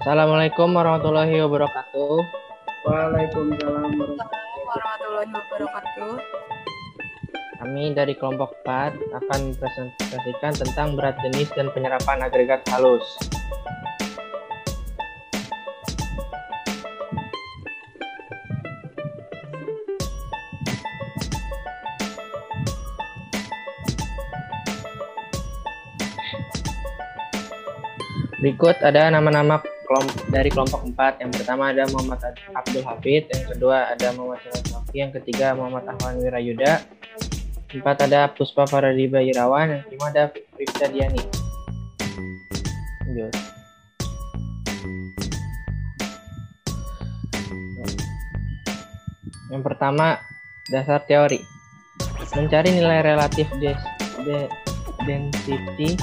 Assalamualaikum warahmatullahi wabarakatuh. Waalaikumsalam Warahmatullahi wabarakatuh. Kami dari kelompok 4 akan mempresentasikan tentang berat jenis dan penyerapan agregat halus. Berikut ada nama-nama dari kelompok 4. Yang pertama ada Muhammad Abdul Hafid, yang kedua ada Muhammad Sofi, yang ketiga Muhammad Ahwan Wirayuda, empat ada Puspa Faradiba Irawan, yang kelima ada Rifda Diani. Lanjut. Yang pertama, dasar teori. Mencari nilai relatif density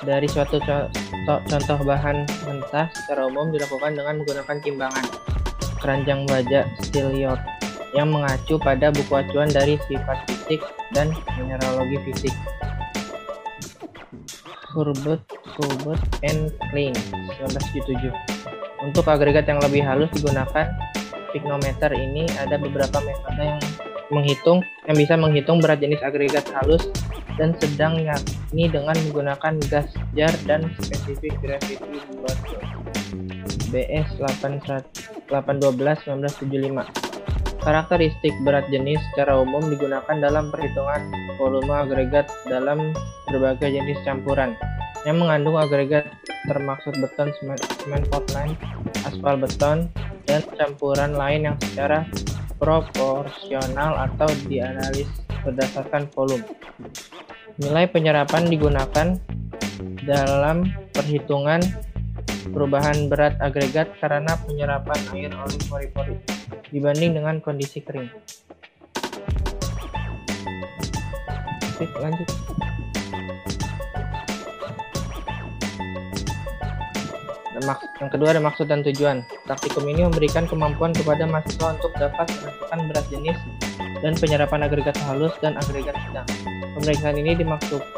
dari suatu contoh bahan mentah secara umum dilakukan dengan menggunakan timbangan keranjang baja Stillyork yang mengacu pada buku acuan dari sifat fisik dan mineralogi fisik. Hurbutt and Klein 1977. Untuk agregat yang lebih halus digunakan pyknometer. Ini ada beberapa metode yang bisa menghitung berat jenis agregat halus dan sedang, yakni dengan menggunakan gas jar dan specific gravity bottle BS 812-1975. Karakteristik berat jenis secara umum digunakan dalam perhitungan volume agregat dalam berbagai jenis campuran yang mengandung agregat termaksud beton, semen Portland, aspal beton, dan campuran lain yang secara proporsional atau dianalisis berdasarkan volume. Nilai penyerapan digunakan dalam perhitungan perubahan berat agregat karena penyerapan air oleh pori-pori dibanding dengan kondisi kering. Oke, lanjut. Yang kedua ada maksud dan tujuan. Praktikum ini memberikan kemampuan kepada mahasiswa untuk dapat menentukan berat jenis dan penyerapan agregat halus dan agregat sedang. Pemeriksaan ini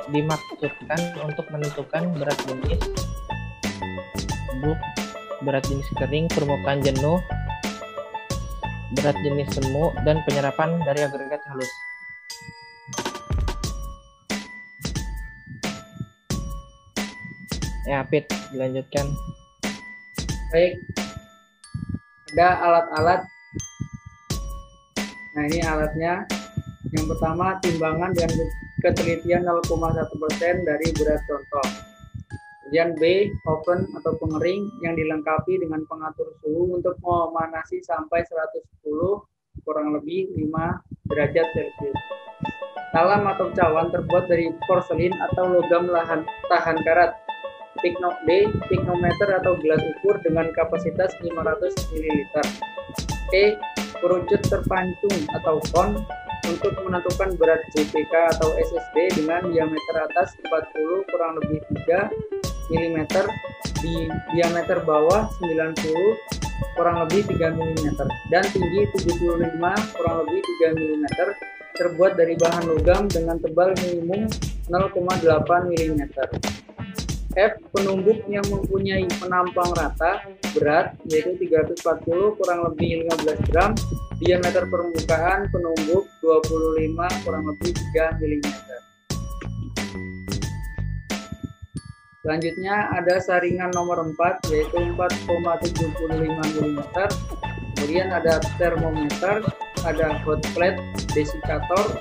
dimaksudkan untuk menentukan berat jenis buk, berat jenis kering, permukaan jenuh, berat jenis semu, dan penyerapan dari agregat halus. Ya, Pit, dilanjutkan. Baik, ada alat-alat. Nah, ini alatnya. Yang pertama, timbangan dengan ketelitian 0,1% dari berat contoh. Kemudian B, oven atau pengering yang dilengkapi dengan pengatur suhu untuk memanasi sampai 110 kurang lebih 5 derajat Celcius. Talam atau cawan terbuat dari porselin atau logam tahan karat. Pyknometer atau gelas ukur dengan kapasitas 500 ml. E, kerucut terpancung atau kon untuk menentukan berat JPK atau SSD dengan diameter atas 40 kurang lebih 3 mm, di diameter bawah 90 kurang lebih 3 mm, dan tinggi 75 kurang lebih 3 mm, terbuat dari bahan logam dengan tebal minimum 0,8 mm. F, penumbuk yang mempunyai penampang rata berat yaitu 340 kurang lebih 15 gram, diameter permukaan penumbuk 25 kurang lebih 3 mm. Selanjutnya ada saringan nomor 4 yaitu 4,75 mm. Kemudian ada termometer, ada hot plate, desikator.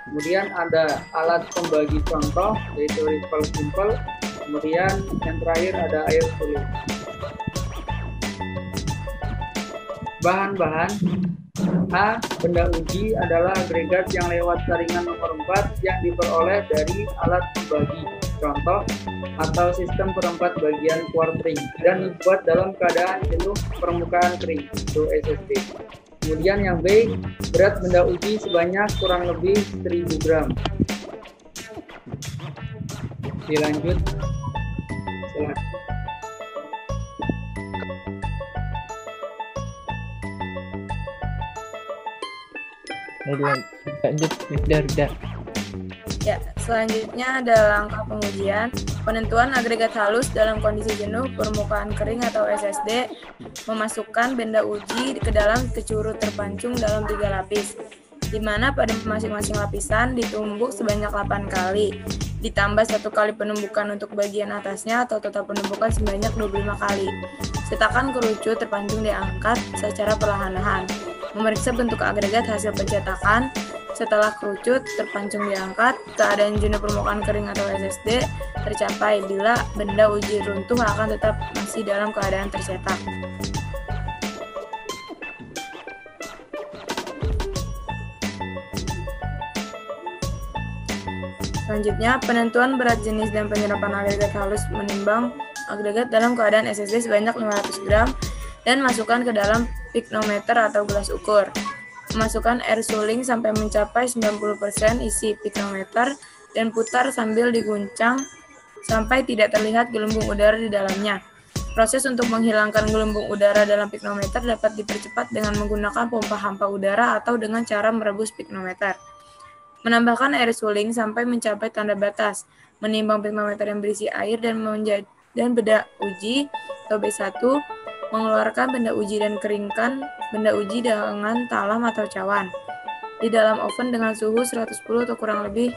Kemudian ada alat pembagi contoh yaitu ripple simple. Kemudian yang terakhir ada air sulit. Bahan-bahan. A, benda uji adalah agregat yang lewat saringan nomor 4 yang diperoleh dari alat pembagi contoh atau sistem perempat bagian quartering dan dibuat dalam keadaan jenuh permukaan kering atau SSD. Kemudian yang B, berat benda uji sebanyak kurang lebih 1000 gram. Dilanjut. Lanjut, Rifda. Ya, selanjutnya ada langkah pengujian. Penentuan agregat halus dalam kondisi jenuh permukaan kering atau SSD, memasukkan benda uji ke dalam kecuru terpancung dalam 3 lapis, di mana pada masing-masing lapisan ditumbuk sebanyak 8 kali, ditambah 1 kali penumbukan untuk bagian atasnya atau total penumbukan sebanyak 25 kali. Cetakan kerucut terpancung diangkat secara perlahan-lahan. Memeriksa bentuk agregat hasil pencetakan. Setelah kerucut terpancung diangkat, keadaan jenuh permukaan kering atau SSD tercapai bila benda uji runtuh akan tetap masih dalam keadaan tercetak. Selanjutnya, penentuan berat jenis dan penyerapan agregat halus menimbang agregat dalam keadaan SSD sebanyak 500 gram dan masukkan ke dalam piknometer atau gelas ukur. Masukkan air suling sampai mencapai 90% isi piknometer dan putar sambil diguncang sampai tidak terlihat gelembung udara di dalamnya. Proses untuk menghilangkan gelembung udara dalam piknometer dapat dipercepat dengan menggunakan pompa hampa udara atau dengan cara merebus piknometer. Menambahkan air suling sampai mencapai tanda batas. Menimbang piknometer yang berisi air dan benda uji atau B1. Mengeluarkan benda uji dan keringkan benda uji dengan talam atau cawan di dalam oven dengan suhu 110 atau kurang lebih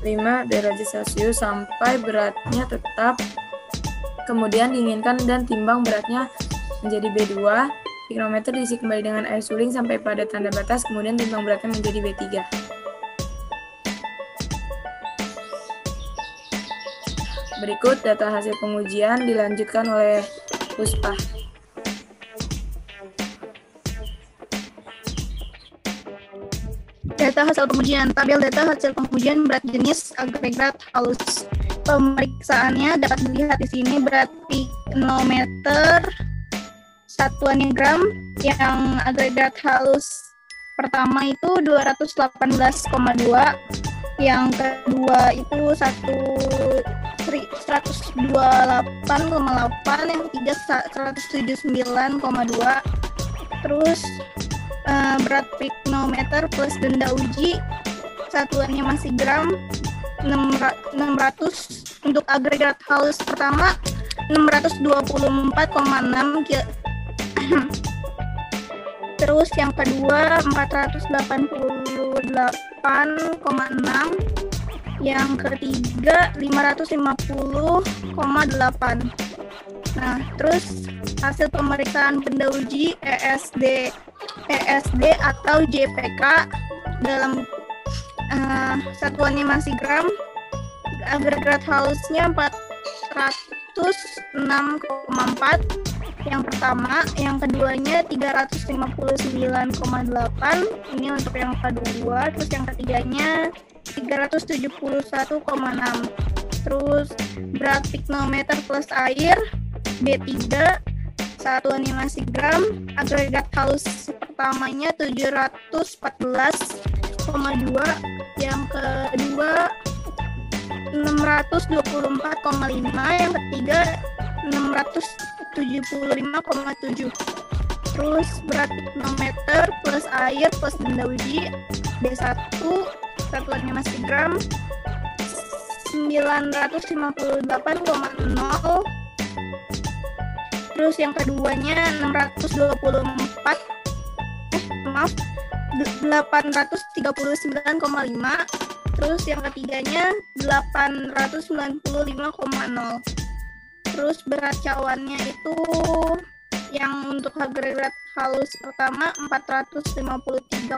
5 derajat Celcius sampai beratnya tetap. Kemudian dinginkan dan timbang beratnya menjadi B2. Piknometer diisi kembali dengan air suling sampai pada tanda batas, kemudian timbang beratnya menjadi B3. Berikut data hasil pengujian dilanjutkan oleh Puspa. Data hasil pengujian. Tabel data hasil pengujian berat jenis agregat halus. Pemeriksaannya dapat dilihat di sini. Berat piknometer satuannya gram. Yang agregat halus pertama itu 218,2. Yang kedua itu 128,8. Yang ketiga 179,2. Terus berat piknometer plus benda uji satuannya masih gram 600. Untuk agregat halus pertama 624,6 terus yang kedua 488,6, yang ketiga 550,8. Nah, terus hasil pemeriksaan benda uji ESD atau JPK dalam satuannya masih gram. Agregat halusnya 406,4 yang pertama, yang keduanya 359,8 ini untuk yang kedua, terus yang ketiganya 371,6. Terus berat piknometer plus air B3 satuannya masih gram. Agregat halus pertamanya 714,2, yang kedua 624,5, yang ketiga 675,7. Terus berat piknometer plus air plus benda uji B1 satuannya masih gram 958,0. Terus yang keduanya 839,5. Terus yang ketiganya 895,0. Terus berat cawannya itu yang untuk agregat halus pertama 453,6,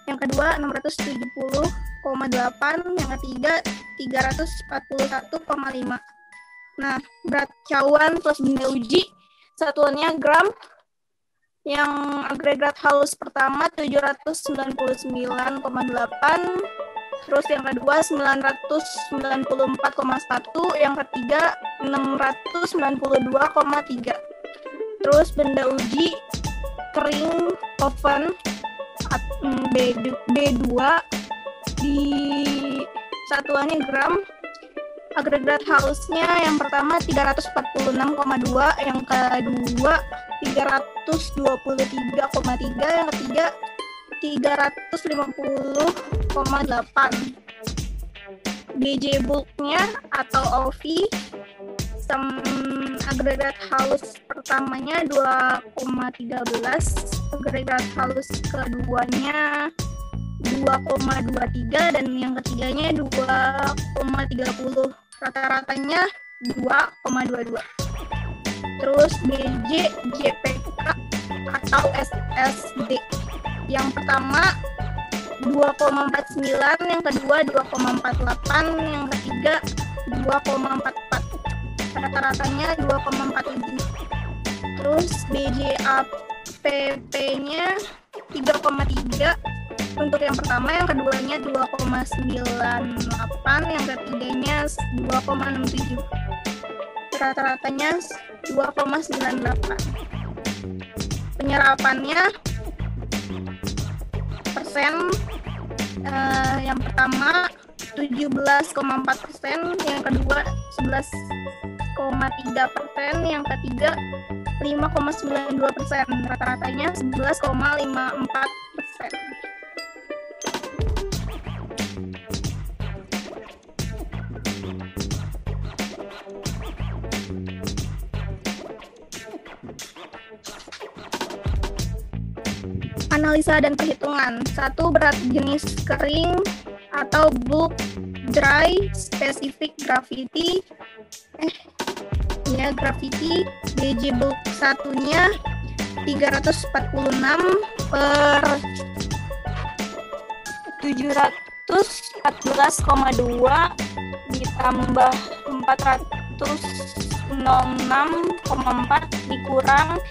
yang kedua 670,8, yang ketiga 341,5. Nah, berat cawan plus benda uji satuannya gram. Yang agregat halus pertama 799,8, terus yang kedua 994,1, yang ketiga 692,3. Terus benda uji kering oven B2 di satuannya gram. Agregat halusnya yang pertama 346,2, yang kedua 323,3, yang ketiga 350,8. BJ bulknya atau OV agregat halus pertamanya 2,13, agregat halus keduanya 2,23 dan yang ketiganya 2,30. Rata-ratanya 2,22. Terus BJ JPK atau SSD. Yang pertama 2,49, yang kedua 2,48, yang ketiga 2,44. Rata-ratanya 2,47. Terus BJAPP-nya 3,3 untuk yang pertama, yang keduanya 2,98, yang ketiganya 2,67. Rata-ratanya 2,98. Penyerapannya persen, yang pertama 17,4%, yang kedua 11,3%, yang ketiga 5,92%. Rata-ratanya 11,54%. Analisa dan perhitungan. 1. Berat jenis kering atau bulk dry specific gravity. Gravity. BJ bulk satunya 346 per 714,2 ditambah 406,4 dikurang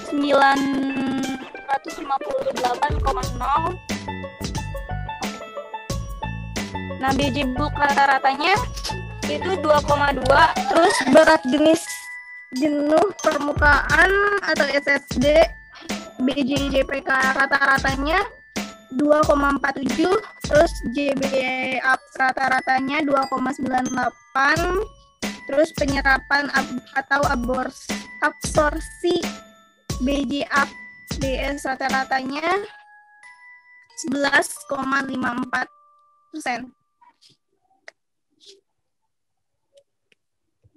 958,0. Nah, BJ bulk rata-ratanya itu 2,2. Terus berat jenis jenuh permukaan atau SSD BJ JPK rata-ratanya 2,47. Terus JBA rata-ratanya 2,98. Terus penyerapan atau absorpsi BJABS rata-ratanya 11,54%.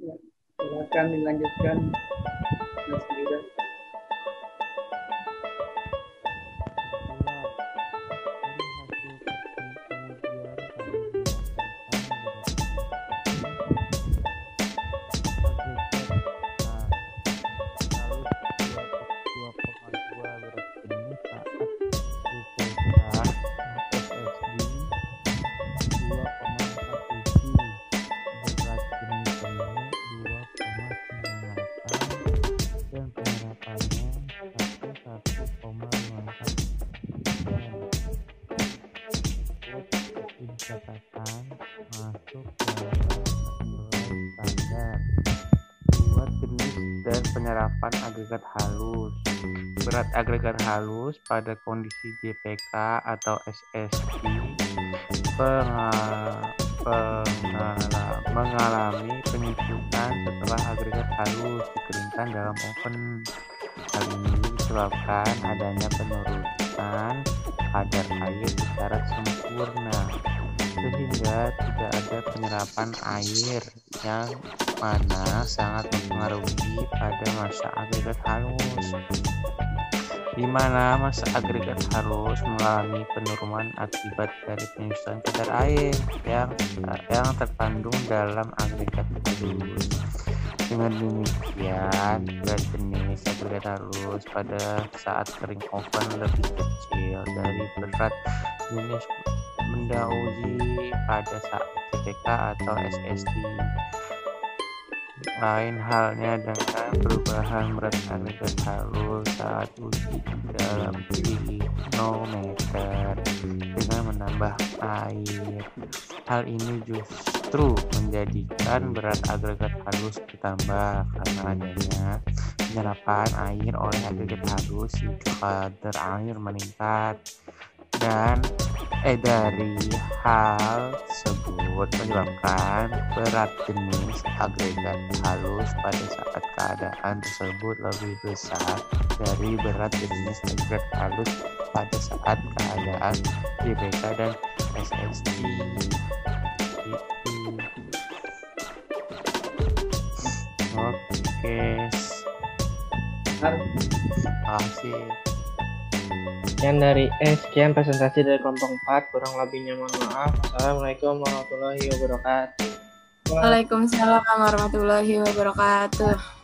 Ya, silakan dilanjutkan, Mas Lida. Catatan masuk dalam nilai standar. 2. Jenis dan penyerapan agregat halus. Berat agregat halus pada kondisi JPK atau SSD mengalami penyusutan setelah agregat halus dikeringkan dalam oven. Hal ini disebabkan adanya penurunan kadar air secara sempurna, sehingga tidak ada penyerapan air yang mana sangat mempengaruhi pada masa agregat halus, di mana masa agregat halus mengalami penurunan akibat dari penyusutan kadar air yang terkandung dalam agregat halus. Dengan demikian, berat jenis agregat halus pada saat kering oven lebih kecil dari berat jenis mendahului pada saat JPK atau SSD. Lain halnya dengan perubahan berat agregat halus saat uji di dalam piknometer dengan menambah air. Hal ini justru menjadikan berat agregat halus bertambah karena adanya penyerapan air oleh agregat halus jika kadar air meningkat. Dan dari hal tersebut menyebabkan berat jenis agregat halus pada saat keadaan tersebut lebih besar dari berat jenis agregat halus pada saat keadaan JPK dan SSD. itu. Oke. Makasih. Sekian dari sekian presentasi dari kelompok 4, kurang lebihnya mohon maaf. Assalamualaikum warahmatullahi wabarakatuh. Waalaikumsalam warahmatullahi wabarakatuh.